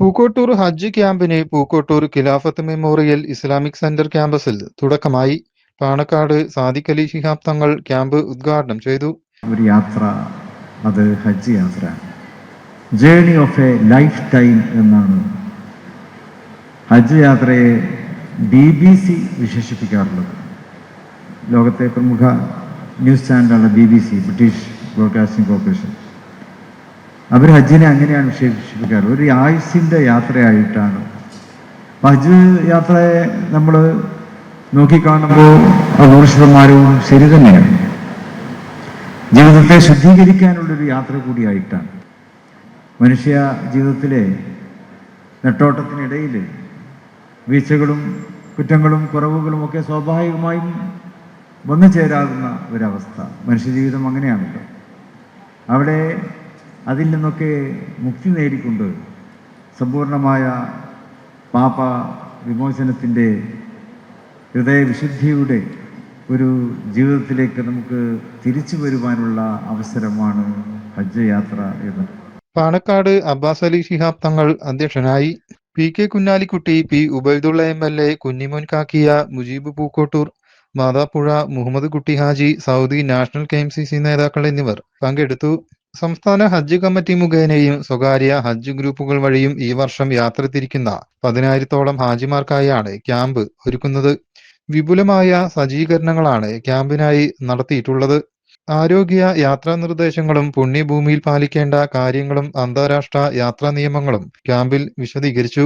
പൂക്കോട്ടൂർ ഹജ്ജ് ക്യാമ്പിന് പൂക്കോട്ടൂർ ഖിലാഫത്ത് memorial Islamic centre ക്യാമ്പസിൽ തുടക്കമായി. പാണക്കാട് സാദിഖ് അലി ശിഹാബ് തങ്ങൾ ക്യാമ്പ് ഉദ്ഘാടനം ചെയ്തു. ഒരു യാത്ര, അത് ഹജ്ജ് യാത്ര, journey of A life time എന്നാണ് ഹജ്ജ് യാത്രയെ BBC വിശേഷിപ്പിക്കാറുള്ളത്. ലോകത്തെ പ്രമുഖ ന്യൂസ് ചാനലാണ് BBC, ബ്രിട്ടീഷ് ബ്രോഡ്കാസ്റ്റിംഗ് കോർപ്പറേഷൻ. അവർ ഹജ്ജിനെ അങ്ങനെയാണ് വിശേഷിപ്പിക്കാറ്, ഒരു ആയുസ്സിൻ്റെ യാത്രയായിട്ടാണ്. ഹജ്ജ് യാത്രയെ നമ്മൾ നോക്കിക്കാണുമ്പോൾ 100% ശരി തന്നെയാണ്. ജീവിതത്തെ ശുദ്ധീകരിക്കാനുള്ളൊരു യാത്ര കൂടിയായിട്ടാണ്. മനുഷ്യ ജീവിതത്തിലെ നെട്ടോട്ടത്തിനിടയിൽ വീഴ്ചകളും കുറ്റങ്ങളും കുറവുകളും ഒക്കെ സ്വാഭാവികമായും വന്നു ചേരാകുന്ന ഒരവസ്ഥ. മനുഷ്യജീവിതം അങ്ങനെയാണല്ലോ. അവിടെ അതിൽ നിന്നൊക്കെ മുക്തി നേടിക്കൊണ്ട് സമ്പൂർണമായ പാപ വിമോചനത്തിൻ്റെ ഹൃദയവിശുദ്ധിയുടെ ഒരു ജീവിതത്തിലേക്ക് നമുക്ക് തിരിച്ചു വരുവാനുള്ള അവസരമാണ് ഹജ്ജ് യാത്ര എന്ന്. പാണക്കാട് അബ്ബാസ് അലി ശിഹാബ് തങ്ങൾ അധ്യക്ഷനായി. PK Kunhalikutty, P Ubaidullah MLA, Kunjumon കാക്കിയ, Mujeeb Pookkottur, Mathappuzha, Muhammad കുട്ടി ഹാജി, സൗദി നാഷണൽ KMCC നേതാക്കൾ എന്നിവർ പങ്കെടുത്തു. സംസ്ഥാന ഹജ്ജ് കമ്മിറ്റി മുഖേനയും സ്വകാര്യ ഹജ്ജ് ഗ്രൂപ്പുകൾ വഴിയും ഈ വർഷം യാത്ര തിരിക്കുന്ന 10,000-ഓളം ഹാജിമാർക്കായാണ് ക്യാമ്പ് ഒരുക്കുന്നത്. വിപുലമായ സജ്ജീകരണങ്ങളാണ് ക്യാമ്പിനായി നടത്തിയിട്ടുള്ളത്. ആരോഗ്യ യാത്രാ നിർദ്ദേശങ്ങളും പുണ്യഭൂമിയിൽ പാലിക്കേണ്ട കാര്യങ്ങളും അന്താരാഷ്ട്ര യാത്രാ നിയമങ്ങളും ക്യാമ്പിൽ വിശദീകരിച്ചു.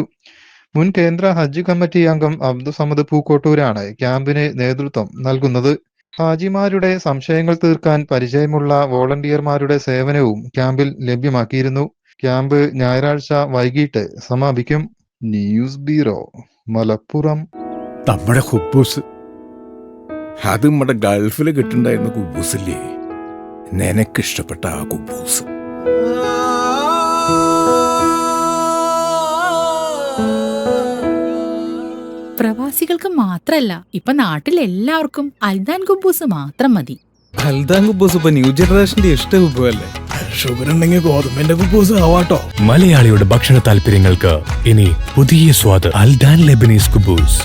മുൻ കേന്ദ്ര ഹജ്ജ് കമ്മിറ്റി അംഗം അബ്ദുസമദ് പൂക്കോട്ടൂരാണ് ക്യാമ്പിന് നേതൃത്വം നൽകുന്നത്. ഹാജിമാരുടെ സംശയങ്ങൾ തീർക്കാൻ പരിചയമുള്ള വോളണ്ടിയർമാരുടെ സേവനവും ക്യാമ്പിൽ ലഭ്യമാക്കിയിരുന്നു. ക്യാമ്പ് ഞായറാഴ്ച വൈകിട്ട് സമാപിക്കും. News bureau, Malappuram. നമ്മുടെ കുബൂസ്, അത് നമ്മുടെ ഗൾഫിൽ കിട്ടുണ്ടായിരുന്ന കുബൂസില്ലേ, നിനക്കിഷ്ടപ്പെട്ട ആ കുബൂസ്. പ്രവാസികൾക്ക് മാത്രല്ല, ഇപ്പൊ നാട്ടിലെല്ലാവർക്കും അൽദാൻ കുബൂസ് മാത്രം മതി. അൽദാൻ കുബൂസ് ഇപ്പൊ ന്യൂ ജനറേഷന്റെ ഇഷ്ട കുബുവല്ലേ. ഷുഗർ ഉണ്ടെങ്കിൽ ഗോതമ്പിന്റെ കുബൂസ് ആവാട്ടോ. മലയാളിയുടെ ഭക്ഷണ താല്പര്യങ്ങൾക്ക് ഇനി പുതിയ സ്വാദ്. അൽദാൻ ലെബനീസ് കുബൂസ്.